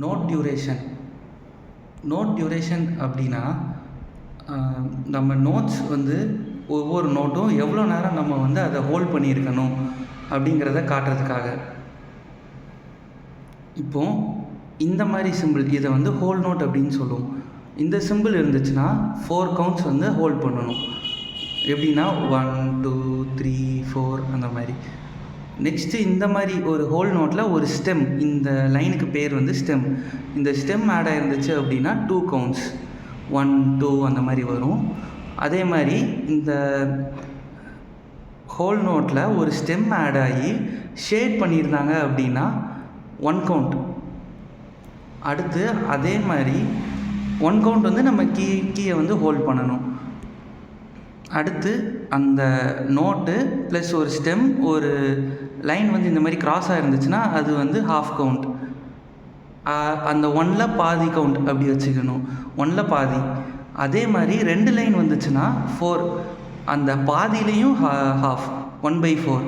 Note duration. Note duration அப்படின்னா நம்ம notes வந்து ஒவ்வொரு நோட்டும் எவ்வளோ நேரம் நம்ம வந்து அதை ஹோல்ட் பண்ணியிருக்கணும் அப்படிங்கிறத காட்டுறதுக்காக. இப்போது இந்த மாதிரி சிம்பிள் இதை வந்து ஹோல் நோட் அப்படின்னு சொல்லுவோம். இந்த சிம்பிள் இருந்துச்சுன்னா 4 கவுண்ட்ஸ் வந்து ஹோல்ட் பண்ணணும். எப்படின்னா 1 2 3 4 அந்த மாதிரி. நெக்ஸ்ட்டு இந்த மாதிரி ஒரு ஹோல் நோட்டில் ஒரு ஸ்டெம், இந்த லைனுக்கு பேர் வந்து ஸ்டெம். இந்த ஸ்டெம் ஆட் ஆகிருந்துச்சு அப்படின்னா 2 கவுண்ட்ஸ் 1 2 அந்த மாதிரி வரும். அதே மாதிரி இந்த ஹோல் நோட்டில் ஒரு ஸ்டெம் ஆட் ஆகி ஷேட் பண்ணியிருந்தாங்க அப்படின்னா 1 கவுண்ட். அடுத்து அதே மாதிரி 1 கவுண்ட் வந்து நம்ம கீயை வந்து ஹோல்ட் பண்ணணும். அடுத்து அந்த நோட்டு ப்ளஸ் ஒரு ஸ்டெம் ஒரு லைன் வந்து இந்த மாதிரி க்ராஸாக இருந்துச்சுன்னா அது வந்து ஹாஃப் கவுண்ட். அந்த 1ல் பாதி கவுண்ட் அப்படி வச்சுக்கணும், 1ல் பாதி. அதே மாதிரி 2 லைன் வந்துச்சுன்னா 4, அந்த பாதியிலையும் ஹாஃப் 1/4.